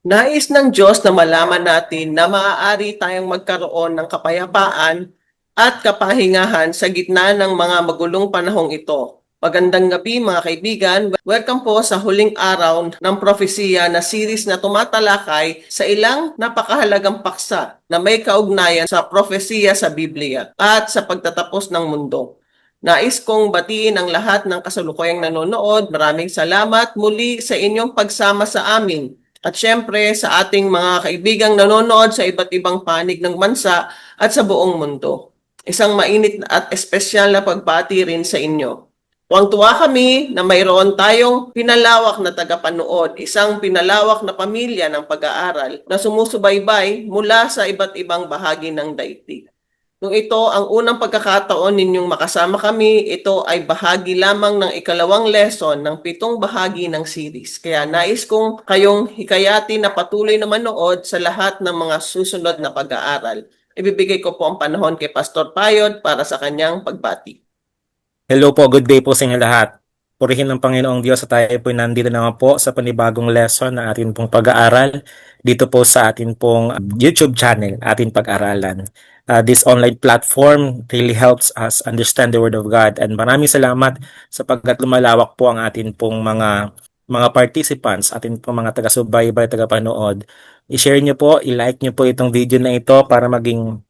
Nais ng Diyos na malaman natin na maaari tayong magkaroon ng kapayapaan at kapahingahan sa gitna ng mga magulong panahong ito. Magandang gabi mga kaibigan. Welcome po sa huling araw ng propesiya na series na tumatalakay sa ilang napakahalagang paksa na may kaugnayan sa propesiya sa Biblia at sa pagtatapos ng mundo. Nais kong batiin ang lahat ng kasalukuyang nanonood. Maraming salamat muli sa inyong pagsama sa amin. At syempre sa ating mga kaibigang nanonood sa iba't ibang panig ng bansa at sa buong mundo. Isang mainit at espesyal na pagbati rin sa inyo. Tuwang-tuwa kami na mayroon tayong pinalawak na tagapanood, isang pinalawak na pamilya ng pag-aaral na sumusubaybay mula sa iba't ibang bahagi ng daigdig. Kung ito ang unang pagkakataon ninyong makasama kami, ito ay bahagi lamang ng ikalawang lesson ng 7 bahagi ng series. Kaya nais kong kayong hikayati na patuloy na manood sa lahat ng mga susunod na pag-aaral. Ibibigay ko po ang panahon kay Pastor Payod para sa kanyang pagbati. Hello po, good day po sa inyo lahat. Purihin ng Panginoong Diyos at tayo po nandito naman po sa panibagong lesson na atin pong pag-aaral dito po sa atin pong YouTube channel, atin pag-aralan. This online platform really helps us understand the Word of God, and maraming salamat sapagkat lumalawak po ang atin pong mga participants, atin pong mga taga-subaybay, taga-panood. I-share nyo po, i-like nyo po itong video na ito para maging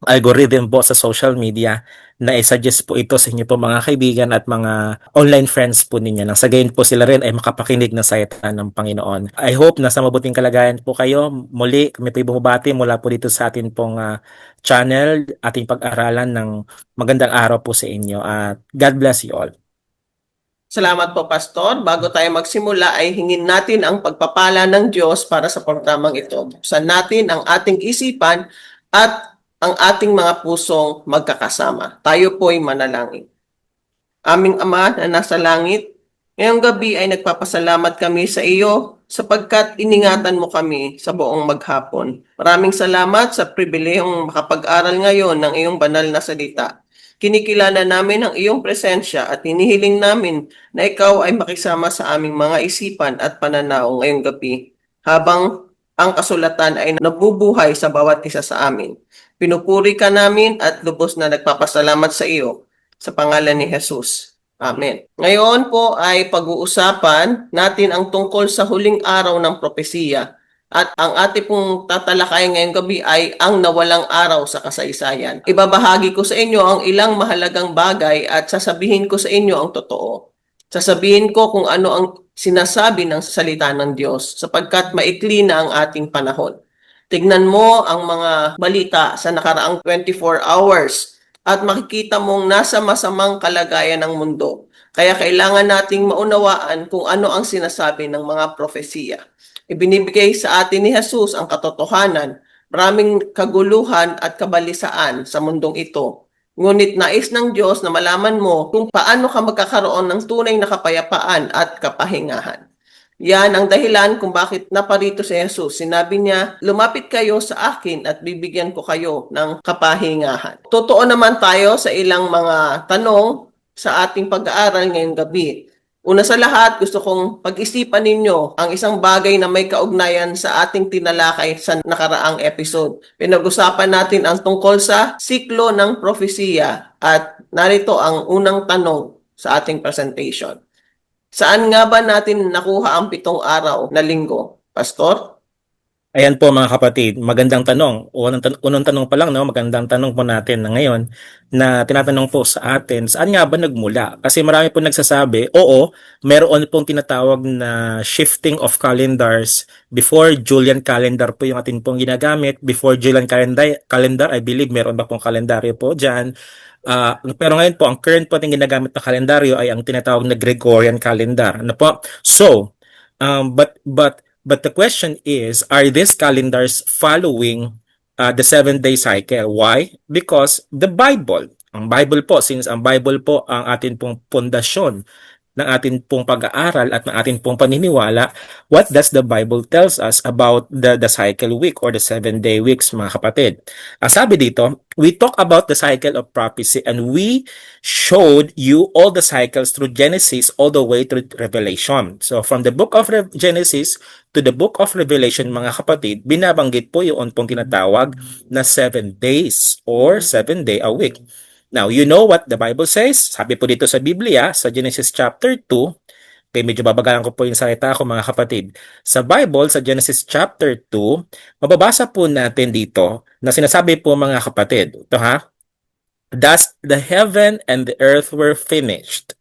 algorithm po sa social media na i-suggest po ito sa inyo po mga kaibigan at mga online friends po ninyo. Nang sa gayon po sila rin ay makapakinig ng salita ng Panginoon. I hope na sa mabuting kalagayan po kayo. Muli, kami po bumabati mula po dito sa atin pong channel, ating pag-aralan ng magandang araw po sa inyo. At God bless you all. Salamat po, Pastor. Bago tayo magsimula ay hingin natin ang pagpapala ng Diyos para sa programang ito. Buksan natin ang ating isipan at ang ating mga pusong magkakasama. Tayo po'y manalangin. Aming Ama na nasa langit, ngayong gabi ay nagpapasalamat kami sa iyo sapagkat iningatan mo kami sa buong maghapon. Maraming salamat sa pribilehong makapag-aral ngayon ng iyong banal na salita. Kinikilala namin ang iyong presensya at hinihiling namin na ikaw ay makisama sa aming mga isipan at pananaw ngayong gabi habang ang kasulatan ay nabubuhay sa bawat isa sa amin. Pinupuri ka namin at lubos na nagpapasalamat sa iyo sa pangalan ni Jesus. Amen. Ngayon po ay pag-uusapan natin ang tungkol sa huling araw ng propesiya. At ang ating pong tatalakayin ngayong gabi ay ang nawalang araw sa kasaysayan. Ibabahagi ko sa inyo ang ilang mahalagang bagay at sasabihin ko sa inyo ang totoo. Sasabihin ko kung ano ang sinasabi ng salita ng Diyos sapagkat maikli na ang ating panahon. Tignan mo ang mga balita sa nakaraang 24 hours at makikita mong nasa masamang kalagayan ng mundo. Kaya kailangan nating maunawaan kung ano ang sinasabi ng mga propesiya. Ibinibigay sa atin ni Jesus ang katotohanan. Maraming kaguluhan at kabalisaan sa mundong ito. Ngunit nais ng Diyos na malaman mo kung paano ka magkakaroon ng tunay na kapayapaan at kapahingahan. Yan ang dahilan kung bakit naparito si Jesus. Sinabi niya, lumapit kayo sa akin at bibigyan ko kayo ng kapahingahan. Totoo naman tayo sa ilang mga tanong sa ating pag-aaral ngayong gabi. Una sa lahat, gusto kong pag-isipan ninyo ang isang bagay na may kaugnayan sa ating tinalakay sa nakaraang episode. Pinag-usapan natin ang tungkol sa siklo ng propesiya at narito ang unang tanong sa ating presentation. Saan nga ba natin nakuha ang 7 araw na linggo, Pastor? Ayan po mga kapatid, magandang tanong. Unang tanong pa lang, no? Magandang tanong po natin na ngayon na tinatanong po sa atin, saan nga ba nagmula? Kasi marami po nagsasabi, oo, meron pong tinatawag na shifting of calendars. Before Julian calendar po yung atin pong ginagamit. Before Julian calendar, I believe meron ba pong kalendaryo po dyan. Pero ngayon po, ang current po ating ginagamit na kalendaryo ay ang tinatawag na Gregorian calendar. Ano po? So, but the question is, are these calendars following the 7-day cycle? Why? Because ang Bible po, since ang Bible po ang atin pong pundasyon ng atin pong pag-aaral at ng atin pong paniniwala, what does the Bible tells us about the cycle week or the 7-day weeks, mga kapatid? Sabi dito, we talk about the cycle of prophecy and we showed you all the cycles through Genesis all the way to Revelation. So from the book of Genesis to the book of Revelation, mga kapatid, binabanggit po yung pong tinatawag na 7 days or 7-day a week. Now, you know what the Bible says? Sabi po dito sa Biblia, sa Genesis chapter 2, okay, medyo babagalan ko po yung salita ko, mga kapatid. Sa Bible, sa Genesis chapter 2, mababasa po natin dito na sinasabi po, mga kapatid, ito ha, thus the heaven and the earth were finished,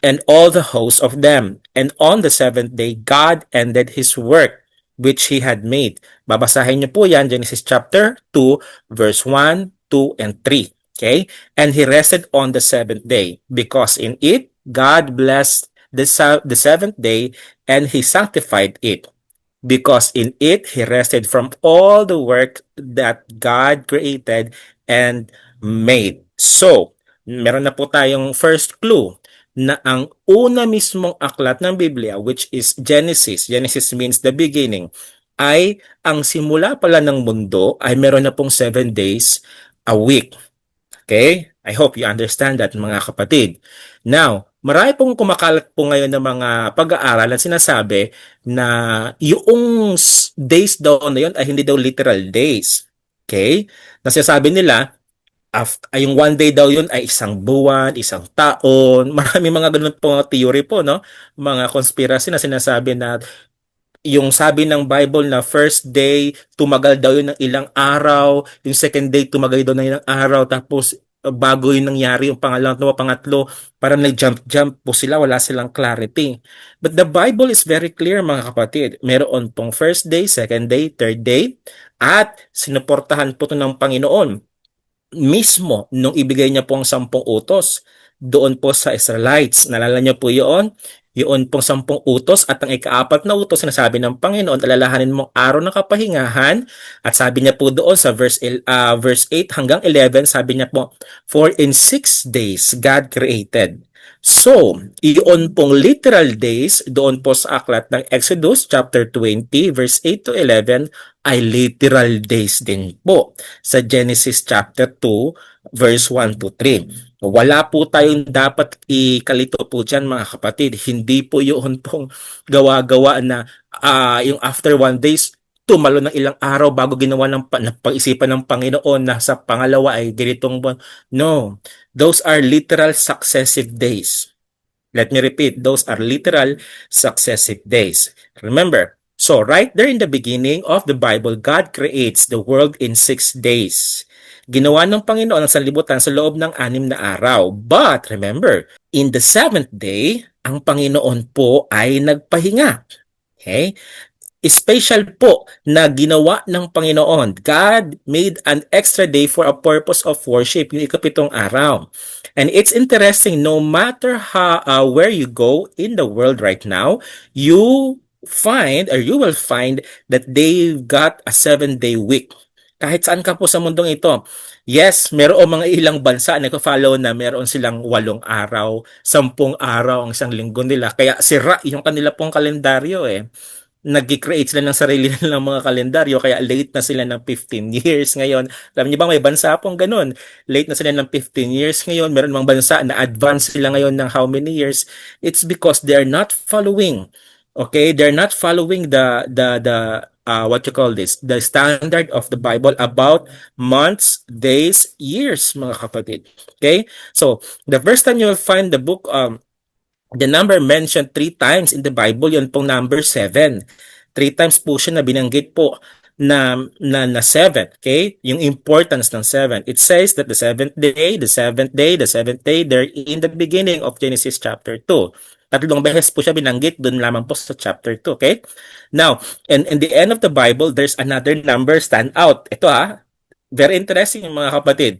and all the hosts of them. And on the seventh day, God ended His work which He had made. Babasahin niyo po yan, Genesis chapter 2, verse 1, 2, and 3. Okay? And He rested on the seventh day, because in it, God blessed the seventh day, and He sanctified it, because in it He rested from all the work that God created and made. So, meron na po tayong first clue na ang una mismong aklat ng Biblia, which is Genesis, Genesis means the beginning, ay ang simula pala ng mundo ay meron na pong 7 days a week. Okay? I hope you understand that, mga kapatid. Now, marami pong kumakalat po ngayon ng mga pag-aaral at sinasabi na yung days daw na yun ay hindi daw literal days. Okay? Nasasabi nila, yung 1 day daw yun ay isang buwan, isang taon. Marami mga ganun po theory po, no? Mga conspiracy na sinasabi na yung sabi ng Bible na first day, tumagal daw yun ng ilang araw, yung second day, tumagal daw ng ilang araw, tapos bago yung nangyari, yung pangalawa, pangatlo, parang nag-jump po sila, wala silang clarity. But the Bible is very clear, mga kapatid. Meron pong first day, second day, third day, at sinuportahan po ito ng Panginoon mismo nung ibigay niya po ang 10 utos doon po sa Israelites. Nalala niyo po yun? Yun pong 10 utos, at ang ika-4 na utos na sabi ng Panginoon, alalahanin mong araw ng kapahingahan, at sabi niya po doon sa verse 8 hanggang 11, sabi niya po, for in 6 days God created. So, iyon pong literal days doon po sa aklat ng Exodus chapter 20 verse 8 to 11 ay literal days din po sa Genesis chapter 2 verse 1 to 3. Wala po tayong dapat ikalito po dyan, mga kapatid. Hindi po yun pong gawa-gawa na yung after 1 days, tumalo ng ilang araw bago ginawa ng pag-isipan ng Panginoon na sa pangalawa ay ganitong buwan. No, those are literal successive days. Let me repeat, those are literal successive days. Remember, so right there in the beginning of the Bible, God creates the world in 6 days. Ginawa ng Panginoon ang sanlibutan sa loob ng 6 na araw. But remember, in the 7th day, ang Panginoon po ay nagpahinga. Okay? Special po na ginawa ng Panginoon. God made an extra day for a purpose of worship, yung ika-7 araw. And it's interesting, no matter where you go in the world right now, you will find that they've got a 7-day week. Kahit saan ka po sa mundong ito. Yes, meron mga ilang bansa na nagko-follow na meron silang 8 araw, 10 araw ang isang linggo nila. Kaya sira yung kanila pong kalendaryo eh. Nag-create sila ng sarili nilang mga kalendaryo, kaya late na sila ng 15 years ngayon. Alam niyo ba, may bansa pong ganun. Late na sila ng 15 years ngayon. Meron mga bansa na advance sila ngayon ng how many years. It's because they're not following. Okay, they're not following the what you call this, the standard of the Bible about months, days, years, mga kapatid. Okay? So, the first time you will find the book, the number mentioned 3 times in the Bible, yun pong number 7. 3 times po siya na binanggit po na 7, okay? Yung importance ng 7. It says that the 7th day, the 7th day, the 7th day, they're in the beginning of Genesis chapter 2. 3 beses po siya binanggit doon lamang po sa chapter 2, okay? Now, in the end of the Bible, there's another number stand out. Ito very interesting mga kapatid.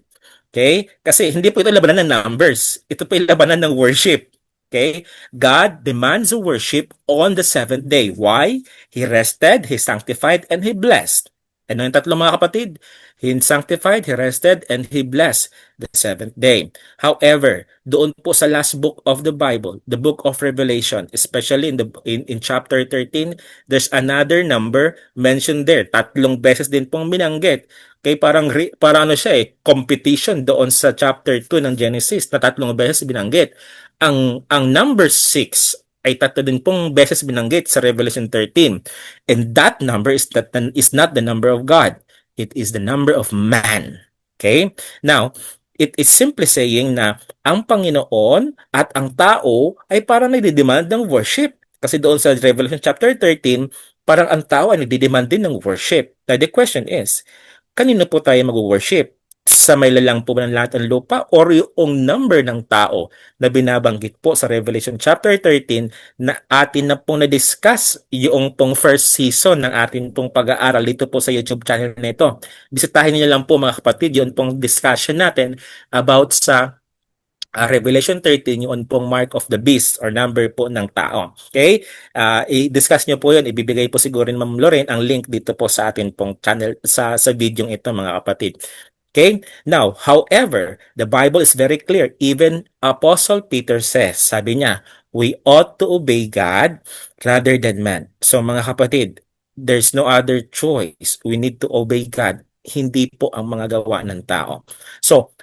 Okay? Kasi hindi po ito labanan ng numbers. Ito po yung labanan ng worship. Okay? God demands a worship on the 7th day. Why? He rested, He sanctified, and He blessed. Ano yung tatlo mga kapatid? He sanctified, He rested, and He blessed the seventh day. However, doon po sa last book of the Bible, the book of Revelation, especially in chapter 13, there's another number mentioned there. Tatlong beses din pong binanggit. Okay, parang ano siya competition doon sa chapter 2 ng Genesis na tatlong beses binanggit. Ang number 6 ay tatlo din pong beses binanggit sa Revelation 13. And that number is not the number of God. It is the number of man. Okay? Now, it is simply saying na ang Panginoon at ang tao ay parang nagdidemand ng worship. Kasi doon sa Revelation chapter 13, parang ang tao ay nagdidemand din ng worship. Now, the question is, kanino po tayo mag-worship? Sa may lalang po ba ng lahat ng lupa or yung number ng tao na binabanggit po sa Revelation chapter 13 na atin na pong na-discuss yung pong first season ng atin pong pag-aaral dito po sa YouTube channel na ito. Bisitahin niyo lang po mga kapatid yung pong discussion natin about sa Revelation 13, yung pong mark of the beast or number po ng tao. Okay? I-discuss nyo po yun. Ibibigay po siguro ni Ma'am Lorraine ang link dito po sa atin pong channel, sa video ito mga kapatid. Okay? Now, however, the Bible is very clear. Even Apostle Peter says, sabi niya, we ought to obey God rather than man. So mga kapatid, there's no other choice. We need to obey God. Hindi po ang mga gawa ng tao. So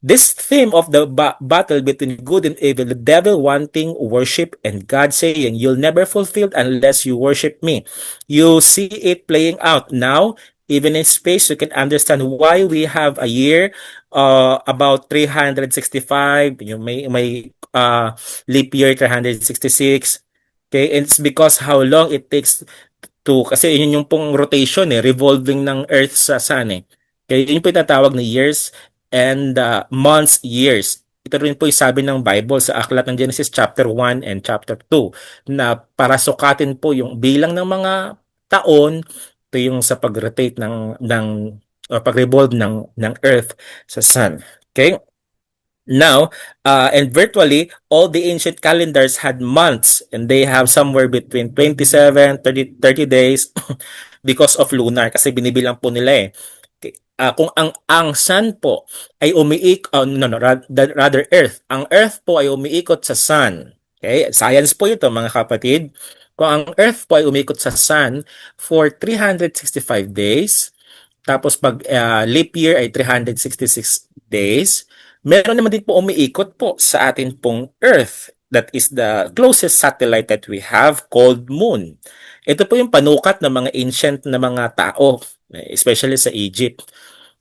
this theme of the battle between good and evil, the devil wanting worship and God saying, you'll never fulfill unless you worship me. You see it playing out now. Even in space, you can understand why we have a year about 365. May leap year 366. Okay, and it's because how long it takes kasi yun yung pong rotation revolving ng Earth sa Sun Kaya yun po yung tatawag na years and months, years. Ito rin po yung sabi ng Bible sa aklat ng Genesis chapter 1 and chapter 2 na para sukatin po yung bilang ng mga taon. Ito yung sa pag-rotate ng pag-revolve ng Earth sa Sun. Okay? Now, and virtually, all the ancient calendars had months and they have somewhere between 27, 30 days because of lunar kasi binibilang po nila kung ang sun po ay rather earth. Ang earth po ay umiikot sa sun. Okay? Science po ito mga kapatid. Kung ang earth po ay umiikot sa sun for 365 days, tapos pag leap year ay 366 days, meron naman din po umiikot po sa atin pong Earth. That is the closest satellite that we have called Moon. Ito po yung panukat ng mga ancient na mga tao, especially sa Egypt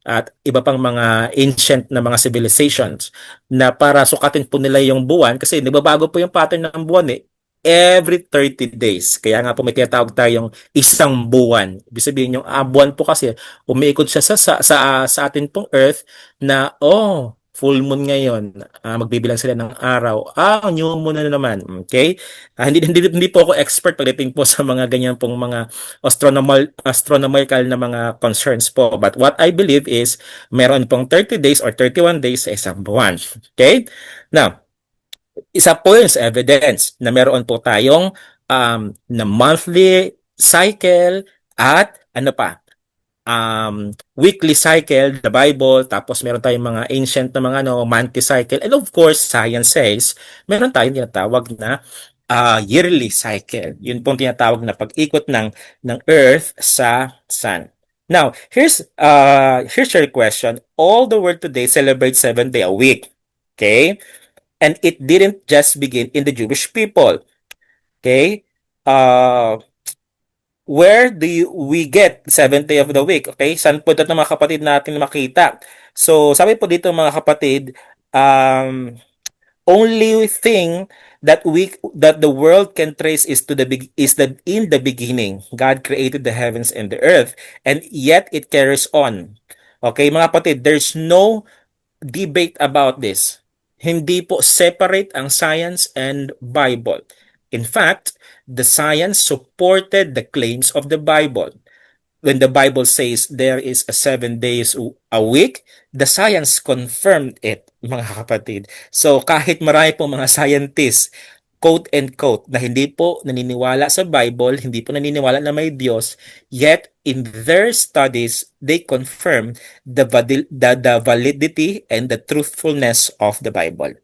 at iba pang mga ancient na mga civilizations na para sukatin po nila yung buwan kasi nagbabago po yung pattern ng buwan every 30 days. Kaya nga po may tinatawag tayong isang buwan. Ibig sabihin yung buwan po kasi umiikot siya sa atin pong Earth na full moon ngayon. Magbibilang sila ng araw. New moon na naman. Okay? Hindi po ako expert pagdating po sa mga ganyan pong mga astronomical na mga concerns po. But what I believe is meron pong 30 days or 31 days sa isang buwan. Okay? Now, isa po yun sa evidence na meron po tayong na monthly cycle at ano pa, weekly cycle, the Bible, tapos meron tayong mga ancient na mga monthly cycle, and of course, science says, meron tayong tinatawag na yearly cycle. Yun pong tinatawag na pag-ikot ng Earth sa Sun. Now, here's your question. All the world today celebrates 7 day a week. Okay? And it didn't just begin in the Jewish people. Okay? Where do we get 7th day of the week? Okay? Saan po ito mga kapatid natin makita? So, sabi po dito mga kapatid, only thing that the world can trace is that in the beginning God created the heavens and the earth, and yet it carries on. Okay, mga kapatid, there's no debate about this. Hindi po separate ang science and Bible. In fact, the science supported the claims of the Bible. When the Bible says there is a 7 days a week, the science confirmed it, mga kapatid. So kahit marami po mga scientists quote and quote na hindi po naniniwala sa Bible, hindi po naniniwala na may Diyos, yet in their studies, they confirm the validity and the truthfulness of the Bible.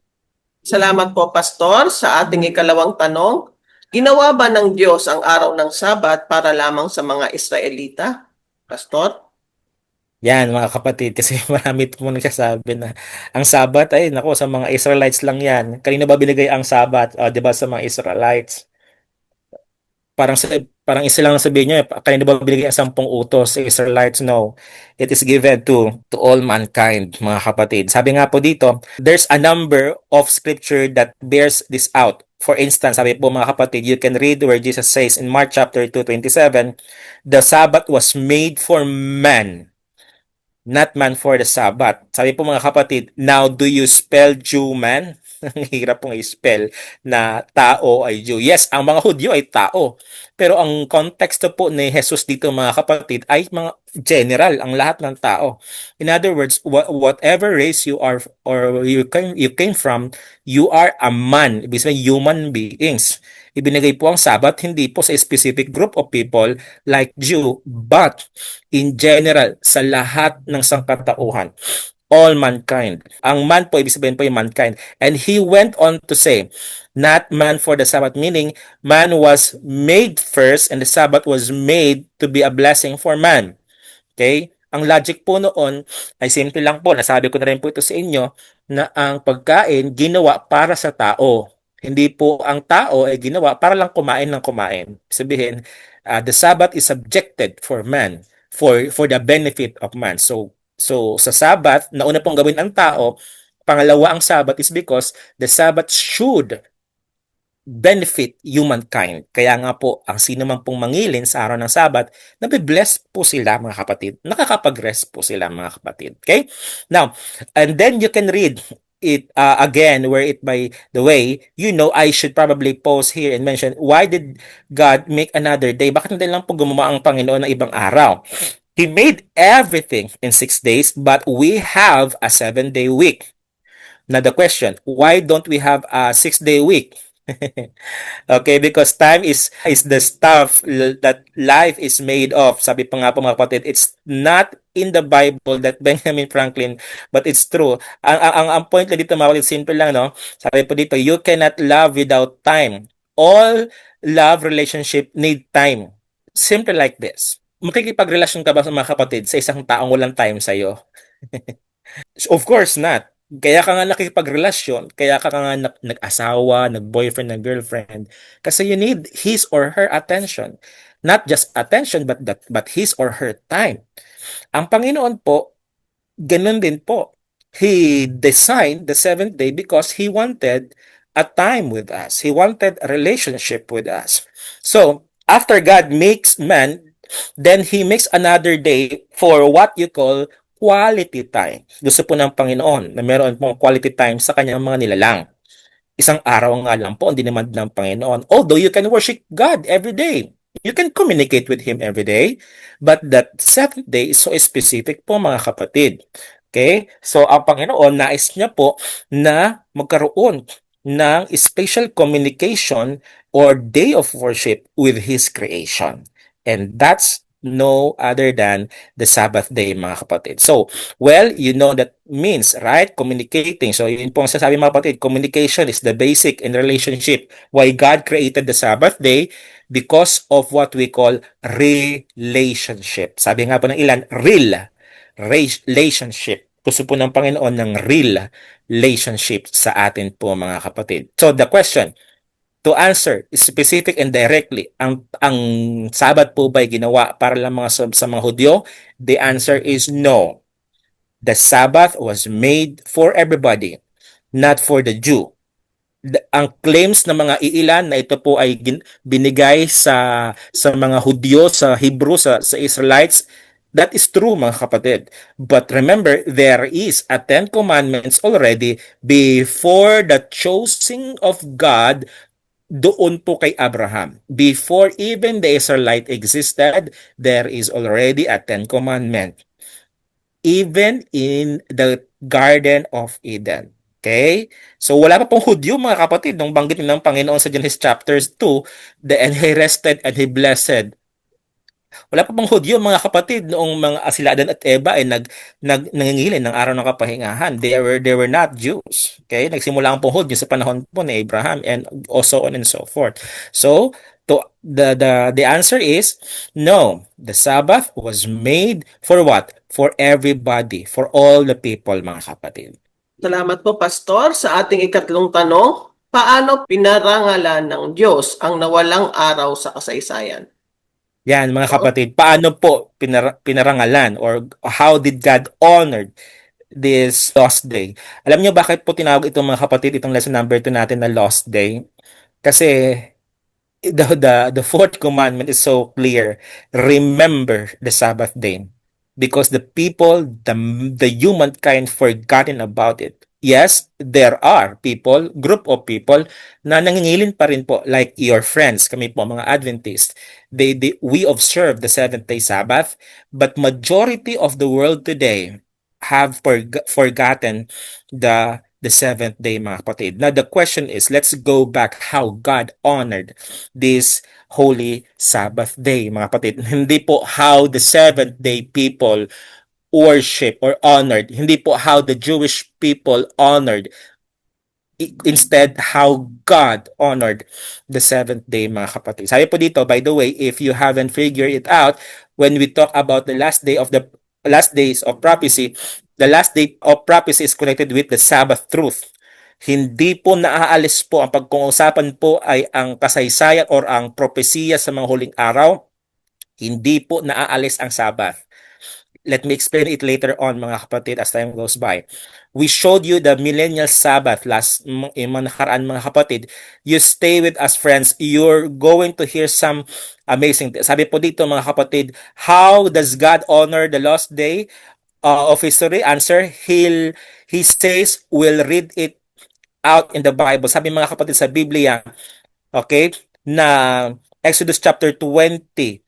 Salamat po, Pastor. Sa ating ikalawang tanong, ginawa ba ng Diyos ang araw ng Sabat para lamang sa mga Israelita? Pastor? Yan mga kapatid, kasi marami po nagsasabi na ang Sabat ay nako sa mga Israelites lang yan. Kanino ba binigay ang Sabat? 'Di ba sa mga Israelites? Parang parang isa lang ang sabihin niyo, kanino ba binigay ang 10 utos sa Israelites? No. It is given to all mankind, mga kapatid. Sabi nga po dito, there's a number of scripture that bears this out. For instance, sabi po mga kapatid, you can read where Jesus says in Mark chapter 2:27, the Sabbath was made for man, not man for the Sabbath. Sabi po mga kapatid, now do you spell Jew man? Ang hirap pong i-spell na tao ay Jew. Yes, ang mga Hudyo ay tao. Pero ang konteksto po ni Jesus dito mga kapatid ay mga general, ang lahat ng tao. In other words, whatever race you are or you came from, you are a man. Ibig sabihin, human beings. Ibinigay po ang Sabbath hindi po sa specific group of people like Jew, but in general, sa lahat ng sangkatauhan, all mankind. Ang man po, ibig sabihin po yung mankind. And he went on to say, not man for the Sabbath, meaning man was made first and the Sabbath was made to be a blessing for man. Okay? Ang logic po noon ay simple lang po, nasabi ko na rin po ito sa inyo, na ang pagkain ginawa para sa tao. Hindi po ang tao ay ginawa para lang kumain ng kumain. Sabihin, the Sabbath is subjected for man, for the benefit of man. So sa Sabbath, nauna pong gawin ang tao, pangalawa ang Sabbath is because the Sabbath should benefit humankind. Kaya nga po, ang sino man pong mangilin sa araw ng Sabat, nabibless po sila mga kapatid. Nakakapag-rest po sila mga kapatid. Okay? Now, and then you can read it again, where it by the way, I should probably pause here and mention, why did God make another day? Bakit hindi lang po gumawa ang Panginoon ng ibang araw? He made everything in 6 days, but we have a 7-day week. Now the question, why don't we have a 6-day week? Okay, because time is the stuff that life is made of. Sabi pa nga po mga kapatid, it's not in the Bible that Benjamin Franklin, but it's true. Ang point na dito mga kapatid, simple lang, no? Sabi po dito, you cannot love without time. All love relationship need time. Simple like this. Makikipagrelasyon ka ba sa mga kapatid sa isang taong walang time sa'yo? Of course not. Kaya ka nga nakikipagrelasyon, kaya ka nga nag-asawa, nag-boyfriend, nag-girlfriend, kasi you need his or her attention. Not just attention, but his or her time. Ang Panginoon po, ganun din po. He designed the 7th day because He wanted a time with us. He wanted a relationship with us. So, after God makes man, then He makes another day for what you call quality time. Gusto po ng Panginoon na meron pong quality time sa kanyang mga nilalang. Isang araw nga lang po ang dinemand ng Panginoon. Although you can worship God every day. You can communicate with Him every day. But that 7th day is so specific po mga kapatid. Okay? So ang Panginoon, nais niya po na magkaroon ng special communication or day of worship with His creation. And that's no other than the Sabbath day, mga kapatid. So, well, you know that means, right? Communicating. So, yun po ang sasabi mga kapatid, communication is the basic in relationship. Why God created the Sabbath day? Because of what we call relationship. Sabi nga po ng ilan, relationship. Gusto po ng Panginoon ng real relationship sa atin po mga kapatid. So, the question, to answer specific and directly, ang Sabat po ba'y ginawa para lang sa mga Hudyo? The answer is no. The Sabbath was made for everybody, not for the Jew. Ang claims ng mga iilan na ito po ay binigay sa mga Hudyo, sa Hebrew, sa Israelites, that is true mga kapatid. But remember, there is a 10 commandments already before the choosing of God doon po kay Abraham. Before even the Israelite existed, there is already a 10 commandment. Even in the Garden of Eden. Okay? So wala pa pong Hudyo mga kapatid nung banggit ng Panginoon sa Genesis chapters 2, and he rested and he blessed. Wala pa pang Hudyo mga kapatid noong mga sila Adan at Eva ay nangingilin ng araw ng kapahingahan. They were not Jews. Okay? Nagsimula ang pong Hudyo sa panahon po ni Abraham and also on and so forth. So, the answer is no. The Sabbath was made for what? For everybody, for all the people mga kapatid. Salamat po, Pastor. Sa ating ikatlong tanong, paano pinarangalan ng Diyos ang nawalang araw sa kasaysayan? Yan mga kapatid, paano po pinarangalan or how did God honored this lost day? Alam niyo bakit po tinawag ito mga kapatid, itong lesson number 2 natin na lost day? Kasi the fourth commandment is so clear. Remember the Sabbath day. Because the people, the humankind forgotten about it. Yes, there are people, group of people na nangingilin pa rin po like your friends, kami po mga Adventists. We observe the seventh-day Sabbath, but majority of the world today have forgotten the seventh day mga kapatid. Now the question is, let's go back how God honored this holy Sabbath day mga kapatid. Hindi po how the seventh day people worship or honored. Hindi po how the Jewish people honored. Instead, how God honored the seventh day mga kapatid. Sabi po dito, by the way, if you haven't figured it out, when we talk about the last days of prophecy, the last day of prophecy is connected with the Sabbath truth. Hindi po naaalis po ang pagkung-usapan po ay ang kasaysayan or ang propesiya sa mga huling araw. Hindi po naaalis ang Sabbath. Let me explain it later on mga kapatid as time goes by. We showed you the millennial Sabbath last nakaraan mga kapatid. You stay with us friends. You're going to hear some amazing. Sabi po dito mga kapatid, how does God honor the lost day of history? Answer, He says we'll read it out in the Bible. Sabi mga kapatid sa Biblia, okay, na Exodus chapter 20,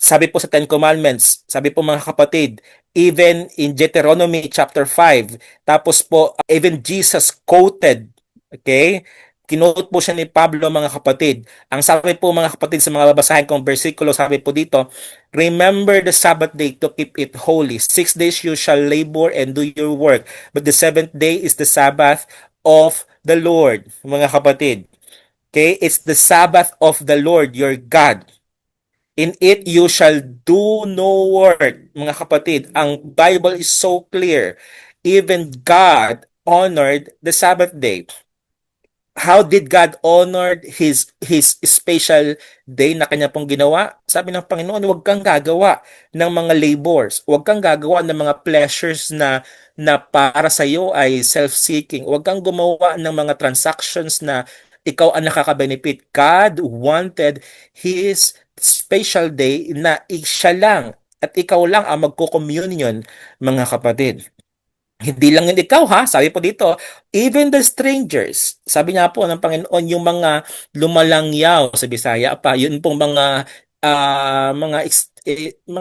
sabi po sa Ten Commandments, sabi po mga kapatid, even in Deuteronomy chapter 5, tapos po, even Jesus quoted, okay, kinote po siya ni Pablo mga kapatid. Ang sabi po mga kapatid sa mga babasahin kong versikulo, sabi po dito, remember the Sabbath day to keep it holy. 6 days you shall labor and do your work, but the seventh day is the Sabbath of the Lord, mga kapatid. Okay, it's the Sabbath of the Lord, your God. In it you shall do no work. Mga kapatid, ang Bible is so clear. Even God honored the Sabbath day. How did God honor his special day na kanya pong ginawa? Sabi ng Panginoon, huwag kang gagawa ng mga labors. Huwag kang gagawa ng mga pleasures na para sa iyo ay self-seeking. Huwag kang gumawa ng mga transactions na ikaw ang nakaka-benefit. God wanted His special day na siya lang at ikaw lang ang magko-communion, mga kapatid. Hindi lang yun ikaw ha, sabi po dito, even the strangers, sabi nga po ng Panginoon, yung mga lumalangyaw sa Bisaya pa, yun pong mga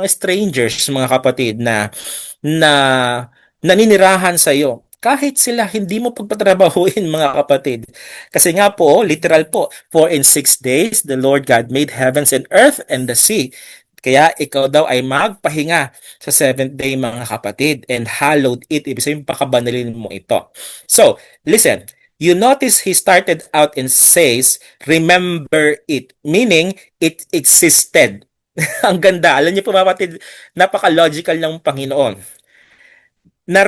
strangers, mga kapatid na naninirahan sa iyo. Kahit sila hindi mo pagpatrabahuin mga kapatid. Kasi nga po, literal po, for in 6 days the Lord God made heavens and earth and the sea. Kaya ikaw daw ay magpahinga sa seventh day mga kapatid and hallowed it. Ibig sabihin pakabanalin mo ito. So, listen. You notice he started out and says, remember it. Meaning, it existed. Ang ganda. Alam niyo po mga kapatid, napaka-logical ng Panginoon. Na,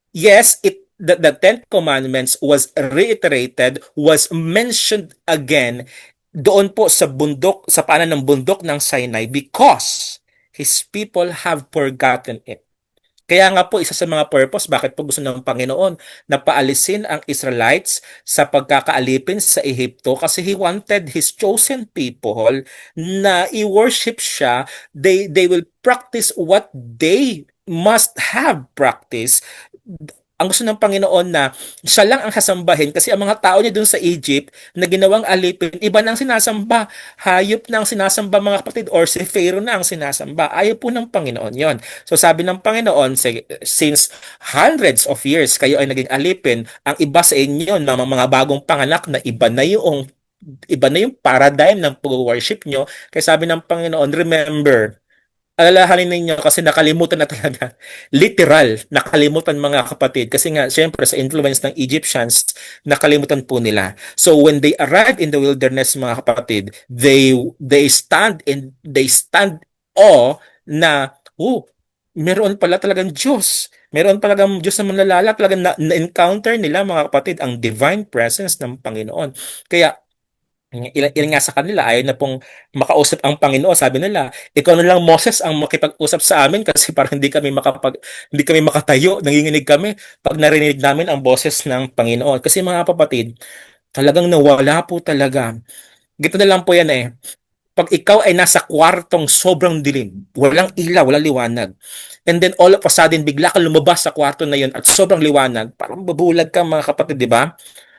yes, the Ten Commandments was reiterated, was mentioned again doon po sa bundok, sa paanan ng bundok ng Sinai because His people have forgotten it. Kaya nga po, isa sa mga purpose, bakit po gusto ng Panginoon na paalisin ang Israelites sa pagkakaalipin sa Ehipto kasi He wanted His chosen people na i-worship siya. They will practice what they must have practice ang gusto ng Panginoon na siya lang ang sasambahin kasi ang mga tao niya doon sa Egypt na ginawang alipin, iba nang sinasamba. Hayop na ang sinasamba mga kapatid or si Pharaoh na ang sinasamba. Ayaw po ng Panginoon yon. So sabi ng Panginoon, since hundreds of years kayo ay naging alipin, ang iba sa inyo na mga bagong panganak na iba na yung paradigm ng pag-worship nyo. Kaya sabi ng Panginoon, remember, alalahanin ninyo kasi nakalimutan na talaga. Literal, nakalimutan mga kapatid. Kasi nga, syempre, sa influence ng Egyptians, nakalimutan po nila. So when they arrived in the wilderness, mga kapatid, they stand awe na, meron pala talagang Diyos. Meron talagang Diyos na manlalala. Talagang na-encounter nila, mga kapatid, ang divine presence ng Panginoon. Kaya, ilan nga sa kanila, ayaw na pong makausap ang Panginoon. Sabi nila, ikaw na lang Moses ang makipag-usap sa amin kasi parang hindi kami makatayo, nanginginig kami pag narinig namin ang boses ng Panginoon. Kasi mga kapatid, talagang nawala po talaga. Gito na lang po yan eh. Pag ikaw ay nasa kwartong sobrang dilim, walang ilaw, walang liwanag, and then all of a sudden, bigla ka lumabas sa kwarto na yun at sobrang liwanag, parang babulag ka mga kapatid, di ba?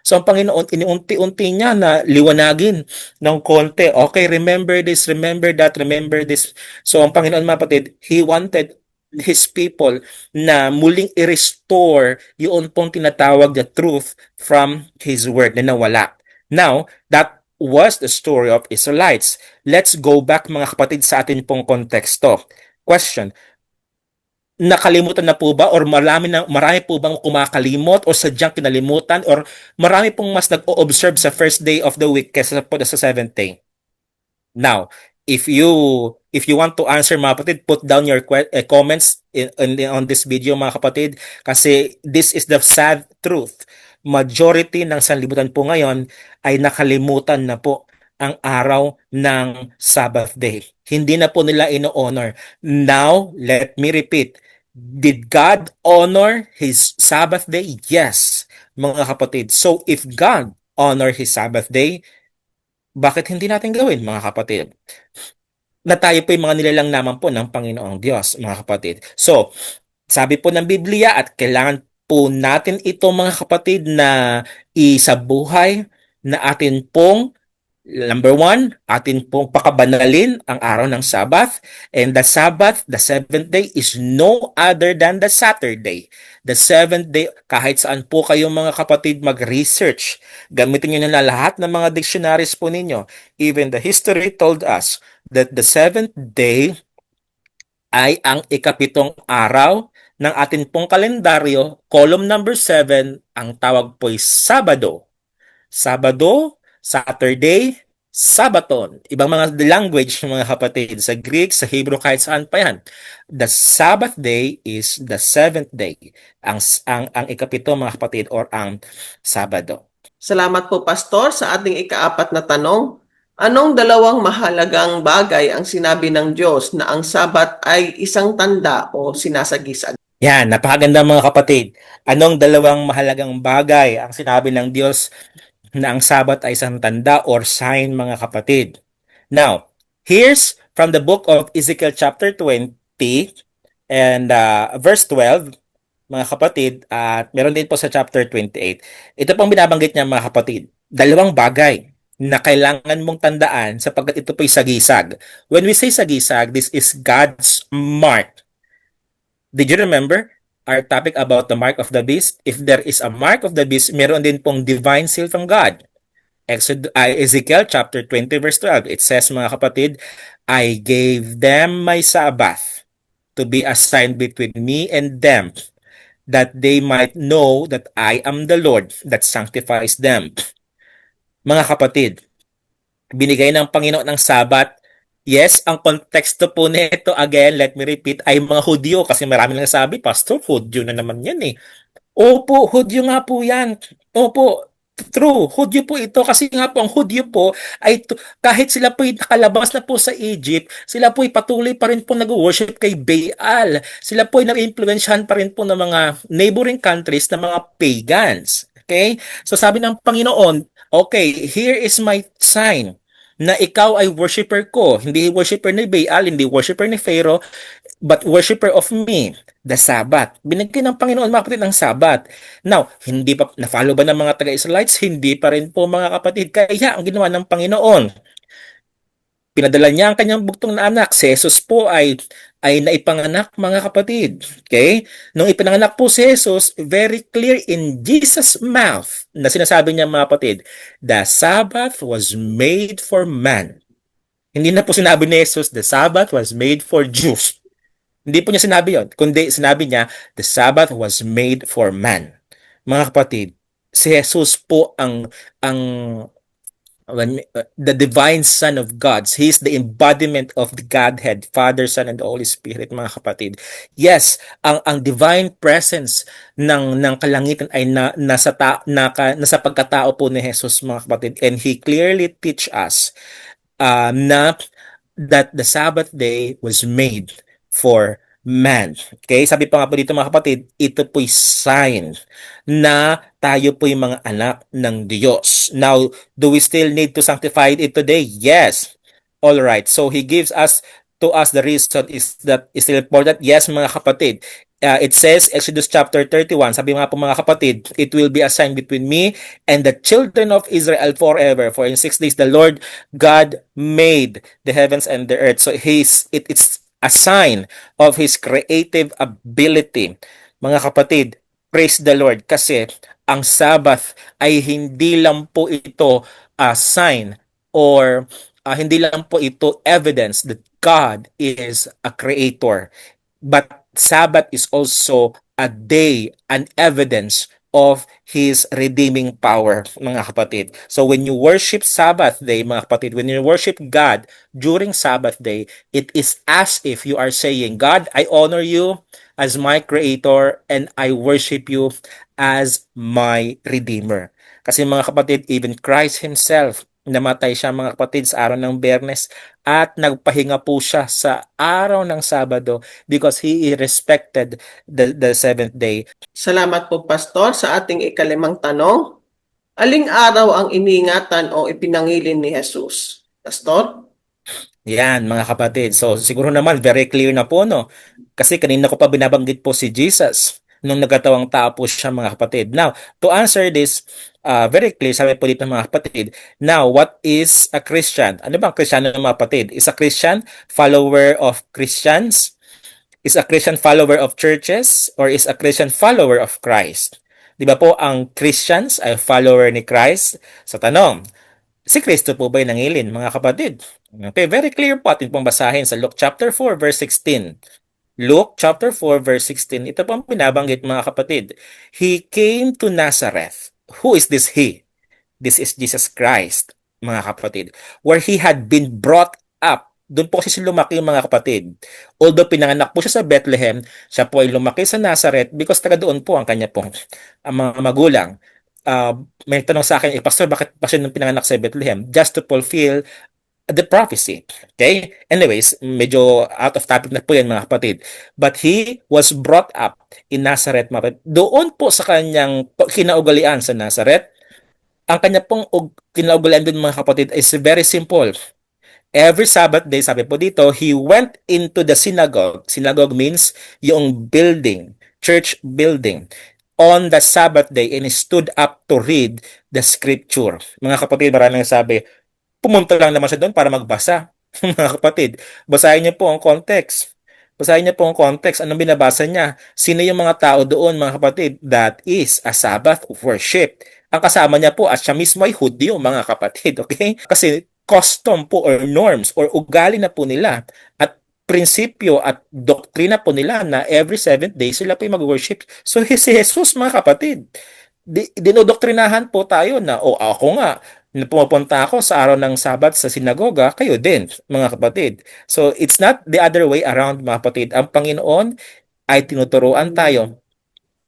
So ang Panginoon, iniunti-unti niya na liwanagin ng konti. Okay, remember this, remember that, remember this. So ang Panginoon mga kapatid, He wanted His people na muling i-restore yung pong tinatawag na truth from His Word na nawala. Now, that was the story of Israelites. Let's go back mga kapatid sa atin pong konteksto. Question, nakalimutan na po ba or marami po bang kumakalimot o sadyang kinalimutan or marami pong mas nag-o-observe sa first day of the week kaysa po sa seventh day? Now, if you want to answer mga kapatid, put down your comments on this video mga kapatid kasi this is the sad truth. Majority ng sanlibutan po ngayon ay nakalimutan na po ang araw ng Sabbath day. Hindi na po nila ino-honor. Now, let me repeat. Did God honor His Sabbath day? Yes, mga kapatid. So, if God honor His Sabbath day, bakit hindi natin gawin, mga kapatid? Na tayo po yung mga nilalang naman po ng Panginoong Diyos, mga kapatid. So, sabi po ng Biblia at kailangan po natin ito, mga kapatid, na isabuhay na atin pong number one, atin pong pakabanalin ang araw ng Sabbath. And the Sabbath, the seventh day, is no other than the Saturday. The seventh day, kahit saan po kayo mga kapatid mag-research, gamitin nyo na lahat ng mga dictionaries po ninyo. Even the history told us that the seventh day ay ang ikapitong araw ng atin pong kalendaryo. Column number 7, ang tawag po ay Sabado. Sabado, Saturday, Sabaton. Ibang mga language ng mga kapatid. Sa Greek, sa Hebrew, kahit saan pa yan. The Sabbath day is the seventh day. Ang ikapito mga kapatid or ang Sabado. Salamat po, Pastor, sa ating ikaapat na tanong. Anong dalawang mahalagang bagay ang sinabi ng Diyos na ang Sabat ay isang tanda o sinasagisag? Yan, napakaganda mga kapatid. Anong dalawang mahalagang bagay ang sinabi ng Diyos na ang Sabat ay isang tanda or sign mga kapatid? Now, here's from the book of Ezekiel chapter 20 and verse 12, mga kapatid, at meron din po sa chapter 28. Ito pong binabanggit niya mga kapatid. Dalawang bagay na kailangan mong tandaan sapagkat ito po'y sagisag. When we say sagisag, this is God's mark. Did you remember our topic about the mark of the beast? If there is a mark of the beast, meron din pong divine seal from God. Ezekiel chapter 20 verse 12, it says mga kapatid, I gave them my Sabbath to be a sign between me and them, that they might know that I am the Lord that sanctifies them. Mga kapatid, binigay ng Panginoon ng Sabat. Yes, ang konteksto po nito, again, let me repeat, ay mga Hudyo. Kasi marami lang sabi, Pastor, Hudyo na naman yan eh. Opo, Hudyo nga po yan. Opo, true, Hudyo po ito. Kasi nga po, ang Hudyo po, ay kahit sila po nakalabas na po sa Egypt, sila po ay patuloy pa rin po nag-worship kay Baal. Sila po ay nag-influensyahan pa rin po ng mga neighboring countries na mga pagans. Okay? So sabi ng Panginoon, okay, here is my sign na ikaw ay worshiper ko. Hindi worshiper ni Baal, hindi worshiper ni Pharaoh. but worshiper of me, the Sabbath. Binigyan ng Panginoon mga kapatid ng Sabbath. Now, hindi pa, na-follow ba ng mga taga-Israelites? Hindi pa rin po mga kapatid. Kaya ang ginawa ng Panginoon, pinadala niya ang kanyang bugtong na anak. Si Jesus po ay naipanganak mga kapatid. Okay? Nung ipinanganak po si Jesus, very clear in Jesus' mouth na sinasabi niya mga kapatid, the Sabbath was made for man. Hindi na po sinabi ni Jesus, the Sabbath was made for Jews. Hindi po niya sinabi yon, kundi sinabi niya, the Sabbath was made for man. Mga kapatid, si Jesus po ang the divine Son of God. He is the embodiment of the Godhead, Father, Son, and the Holy Spirit, mga kapatid. Yes, ang divine presence ng kalangitan ay nasa pagkatao po ni Jesus, mga kapatid. And He clearly teach us na that the Sabbath day was made for man. Okay? Sabi pa nga po dito mga kapatid, ito po'y sign na tayo po'y mga anak ng Diyos. Now, do we still need to sanctify it today? Yes. All right. So He gives us to us the reason is that is still important. Yes, mga kapatid. It says, Exodus chapter 31, sabi nga po mga kapatid, it will be a sign between me and the children of Israel forever. For in 6 days the Lord God made the heavens and the earth. So it's a sign of His creative ability. Mga kapatid, praise the Lord kasi ang Sabbath ay hindi lang po ito a sign or hindi lang po ito evidence that God is a creator. But Sabbath is also a day, an evidence of His redeeming power, mga kapatid. So when you worship Sabbath day, mga kapatid, when you worship God during Sabbath day, it is as if you are saying, God, I honor you as my creator and I worship you as my redeemer. Kasi mga kapatid, even Christ Himself, namatay siya mga kapatid sa araw ng Biyernes at nagpahinga po siya sa araw ng Sabado because He respected the seventh day. Salamat po, Pastor, sa ating ikalimang tanong. Aling araw ang iningatan o ipinangilin ni Jesus? Pastor? Yan, mga kapatid. So, siguro naman, very clear na po, no? Kasi kanina ko pa binabanggit po si Jesus nung nagkatawang tao po siya, mga kapatid. Now, to answer this, very clear, sabi po dito mga kapatid. Now, what is a Christian? Ano ba ang Kristiyano ng mga kapatid? Is a Christian follower of Christians? Is a Christian follower of churches? Or is a Christian follower of Christ? Di ba po, ang Christians ay follower ni Christ? Sa tanong, si Kristo po ba'y nangilin, mga kapatid? Okay, very clear po atin pong basahin sa Luke chapter 4 verse 16. Luke chapter 4 verse 16. Ito po ang binabanggit, mga kapatid. He came to Nazareth. Who is this he? This is Jesus Christ, mga kapatid. Where he had been brought up. Doon po kasi lumaki, mga kapatid. Although pinanganak po siya sa Bethlehem, siya po ay lumaki sa Nazareth because taga doon po ang kanya pong mga magulang. May tanong sa akin, Pastor, bakit pa siya nung pinanganak sa Bethlehem? Just to fulfill the prophecy. Okay? Anyways, medyo out of topic na po yan, mga kapatid. But he was brought up in Nazareth, mga kapatid. Doon po sa kanyang kinaugalian sa Nazareth, ang kanya pong kinaugalian doon, mga kapatid, is very simple. Every Sabbath day, sabi po dito, he went into the synagogue. Synagogue means yung building, church building, on the Sabbath day and he stood up to read the scripture. Mga kapatid, maraming sabi, pumunta lang naman siya doon para magbasa. Mga kapatid, basahin niyo po ang context. Basahin niyo po ang context. Anong binabasa niya? Sino yung mga tao doon, mga kapatid? That is a Sabbath worship. Ang kasama niya po at siya mismo ay Hudyo, mga kapatid. Okay? Kasi custom po or norms or ugali na po nila at prinsipyo at doktrina po nila na every 7th day sila po mag-worship. So si Jesus, mga kapatid, dinodoktrinahan po tayo na ako nga, pumapunta ako sa araw ng Sabat sa sinagoga, kayo din, mga kapatid. So it's not the other way around, mga kapatid. Ang Panginoon ay tinuturuan tayo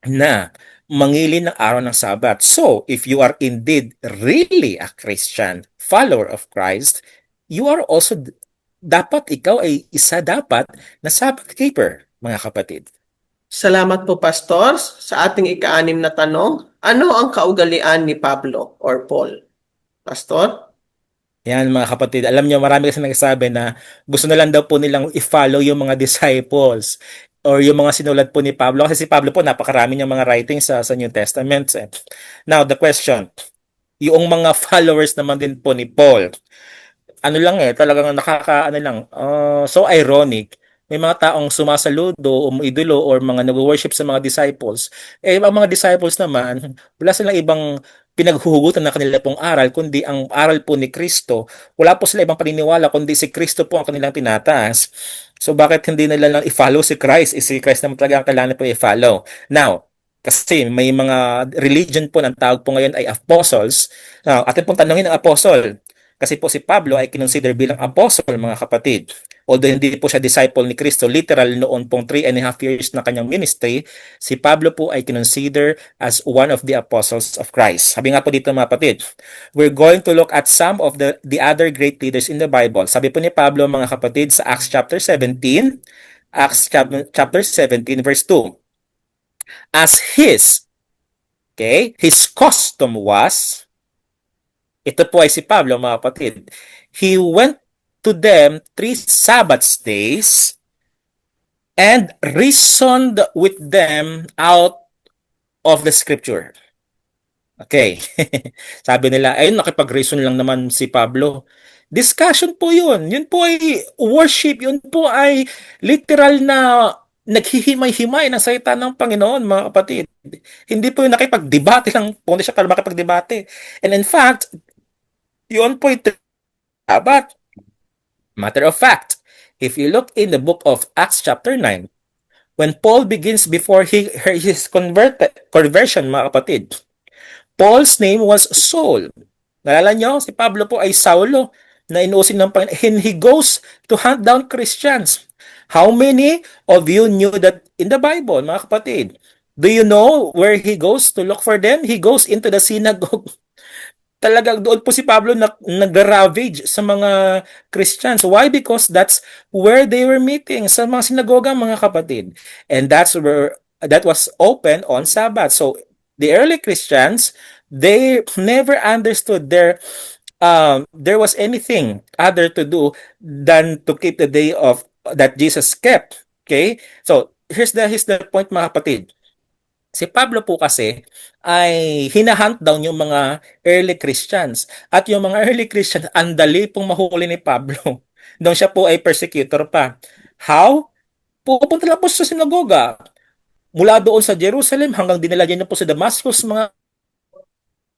na mangilin ng araw ng Sabat. So, if you are indeed really a Christian, follower of Christ, you are also, dapat ikaw ay isa dapat na Sabbath keeper, mga kapatid. Salamat po, Pastor. Sa ating ika-anim na tanong, ano ang kaugalian ni Pablo or Paul? Pastor? Yan mga kapatid, alam niyo marami kasi nagsasabi na gusto na lang daw po nilang i-follow yung mga disciples or yung mga sinulat po ni Pablo. Kasi si Pablo po napakarami niyang mga writings sa New Testament. Now, the question, yung mga followers naman din po ni Paul, ano lang talagang ano lang, so ironic. May mga taong sumasaludo, umiidolo, or mga nag-worship sa mga disciples. Ang mga disciples naman, wala silang ibang pinaghuhugutan na kanila pong aral, kundi ang aral po ni Kristo. Wala po sila ibang paniniwala, kundi si Kristo po ang kanilang tinataas. So bakit hindi nila lang i-follow si Christ? Si Christ naman talaga ang kailangan po i-follow. Now, kasi may mga religion po ng tawag po ngayon ay apostles. Now, atin pong tanongin ang apostle. Kasi po si Pablo ay kinonsider bilang apostle, mga kapatid. Although hindi po siya disciple ni Kristo, literal noon pong 3.5 years na kanyang ministry, si Pablo po ay kinonsider as one of the apostles of Christ. Sabi nga po dito mga kapatid, we're going to look at some of the other great leaders in the Bible. Sabi po ni Pablo mga kapatid sa Acts chapter 17, chapter 17 verse 2. As his custom was, ito po ay si Pablo, mga kapatid. He went to them 3 Sabbath days and reasoned with them out of the scripture. Okay. Sabi nila, ayun, nakipag-reason lang naman si Pablo. Discussion po yun. Yun po ay worship. Yun po ay literal na naghihimay-himay ng salita ng Panginoon, mga kapatid. Hindi po yung nakipag-debate lang po siya para makipag-debate. And in fact, yun po ito. But, matter of fact, if you look in the book of Acts chapter 9, when Paul begins before his conversion, mga kapatid, Paul's name was Saul. Nalala nyo, si Pablo po ay Saulo na inuusin ng Panginoon. And he goes to hunt down Christians. How many of you knew that in the Bible, mga kapatid? Do you know where he goes to look for them? He goes into the synagogue. Talagang doon po si Pablo nag-ravage sa mga Christians. Why? Because that's where they were meeting, sa mga sinagoga, mga kapatid. And that was open on Sabbath. So the early Christians, they never understood there was anything other to do than to keep the day of that Jesus kept. Okay? So here's the point, mga kapatid. Si Pablo po kasi ay hinahunt down yung mga early Christians. At yung mga early Christians, andali pong mahuli ni Pablo. Doon siya po ay persecutor pa. How? Pupunta lang po sa sinagoga. Mula doon sa Jerusalem hanggang dinala niya po sa Damascus, mga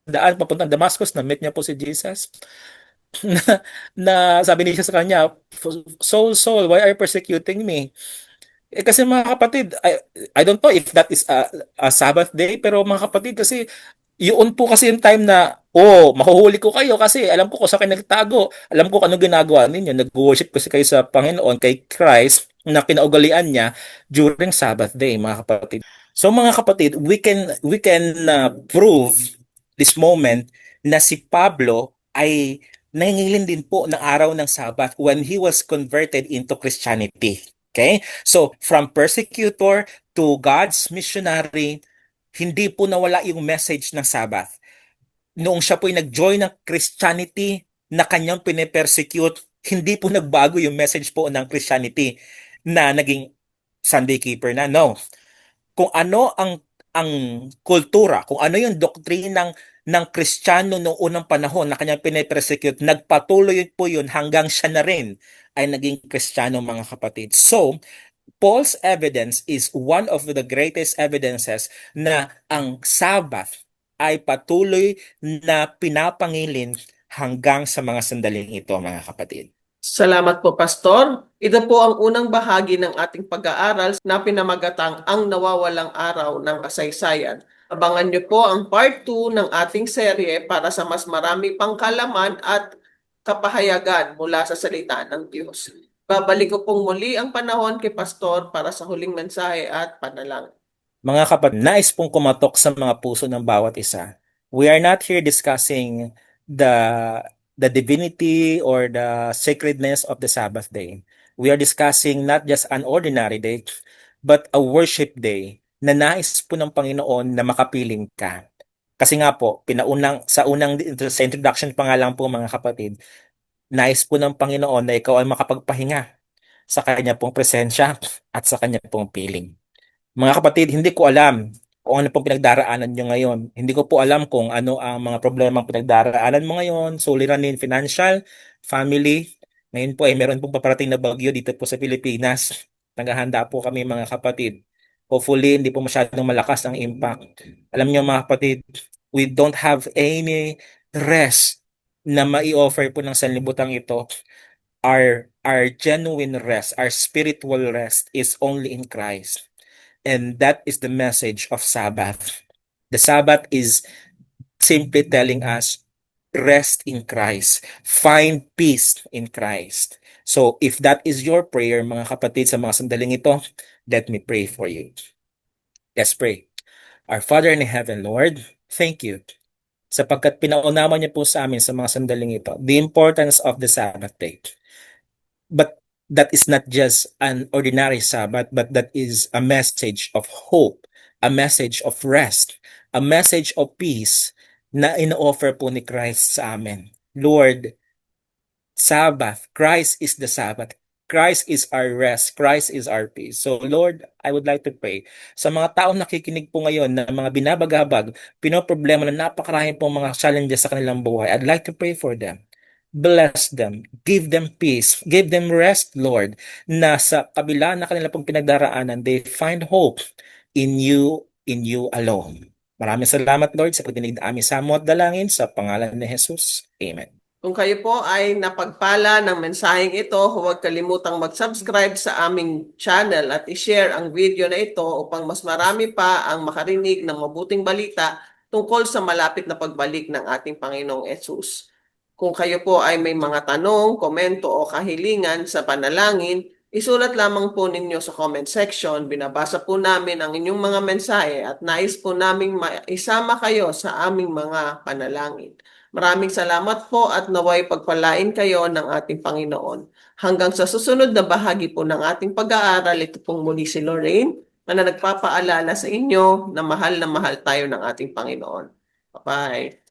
daan papuntang Damascus, na-meet niya po si Jesus. na, na sabi niya sa kanya, Saul, Saul, why are you persecuting me? Kasi mga kapatid, I don't know if that is a Sabbath day, pero mga kapatid, kasi yun po kasi yung time na, mahuhuli ko kayo kasi alam ko kung saan kayo nagtago. Alam ko kung ano ginagawa ninyo. Nag-worship kasi kayo sa Panginoon, kay Christ, na kinaugalian niya during Sabbath day, mga kapatid. So mga kapatid, we can prove this moment na si Pablo ay nangingilin din po ng araw ng Sabbath when he was converted into Christianity. Okay? So, from persecutor to God's missionary, hindi po nawala yung message ng Sabbath. Noong siya po ay nag-join ng Christianity na kanyang pinipersecute, hindi po nagbago yung message po ng Christianity na naging Sunday keeper na. No. Kung ano ang kultura, kung ano yung doktrinang ng Kristiyano noong unang panahon na kanyang pinipersecute, nagpatuloy po yun hanggang siya na rin ay naging Kristiyano, mga kapatid. So, Paul's evidence is one of the greatest evidences na ang Sabbath ay patuloy na pinapangilin hanggang sa mga sandaling ito, mga kapatid. Salamat po, Pastor. Ito po ang unang bahagi ng ating pag-aaral na pinamagatang Ang Nawawalang Araw ng Kasaysayan. Abangan niyo po ang part 2 ng ating serye para sa mas marami pang kalaman at kapahayagan mula sa salita ng Diyos. Babalik ko pong muli ang panahon kay Pastor para sa huling mensahe at panalangin. Mga kapatid, nais pong kumatok sa mga puso ng bawat isa. We are not here discussing the divinity or the sacredness of the Sabbath day. We are discussing not just an ordinary day, but a worship day na nais po ng Panginoon na makapiling ka. Kasi nga po, sa introduction pa nga lang po, mga kapatid, Nais po ng Panginoon na ikaw ay makapagpahinga sa kanya pong presensya at sa kanya pong piling. Mga kapatid, hindi ko alam kung ano pong pinagdaraanan nyo ngayon. Hindi ko po alam kung ano ang mga problemang pinagdaraanan mo ngayon, suliranin, financial, family. Ngayon po ay meron pong paparating na bagyo dito po sa Pilipinas. Naghahanda po kami mga kapatid. Hopefully, hindi po masyadong malakas ang impact. Alam niyo mga kapatid, we don't have any rest na mai-offer po ng sanlibutan ito. Our genuine rest, our spiritual rest is only in Christ. And that is the message of Sabbath. The Sabbath is simply telling us, rest in Christ. Find peace in Christ. So if that is your prayer, mga kapatid, sa mga sandaling ito, let me pray for you. Let's pray. Our Father in heaven, Lord, thank you sapagkat pinaunawa niyo po sa amin sa mga sandaling ito the importance of the Sabbath day. But that is not just an ordinary Sabbath, but that is a message of hope, a message of rest, a message of peace na ino-offer po ni Christ sa amin. Lord, Sabbath, Christ is the Sabbath. Christ is our rest. Christ is our peace. So Lord, I would like to pray sa mga taong nakikinig po ngayon na mga binabagabag, pinoproblema na napakarami pong mga challenges sa kanilang buhay. I'd like to pray for them. Bless them, give them peace, give them rest, Lord, na sa kabila na kanila pong pinagdaraanan, they find hope in you alone. Maraming salamat, Lord, sa pagdinig na aming samo at dalangin sa pangalan ni Jesus. Amen. Kung kayo po ay napagpala ng mensaheng ito, huwag kalimutang mag-subscribe sa aming channel at i-share ang video na ito upang mas marami pa ang makarinig ng mabuting balita tungkol sa malapit na pagbalik ng ating Panginoong Yesus. Kung kayo po ay may mga tanong, komento o kahilingan sa panalangin, isulat lamang po ninyo sa comment section. Binabasa po namin ang inyong mga mensahe at nais po naming isama kayo sa aming mga panalangin. Maraming salamat po at naway pagpalain kayo ng ating Panginoon. Hanggang sa susunod na bahagi po ng ating pag-aaral, ito pong muli si Lorraine na nagpapaalala sa inyo na mahal tayo ng ating Panginoon. Bye-bye.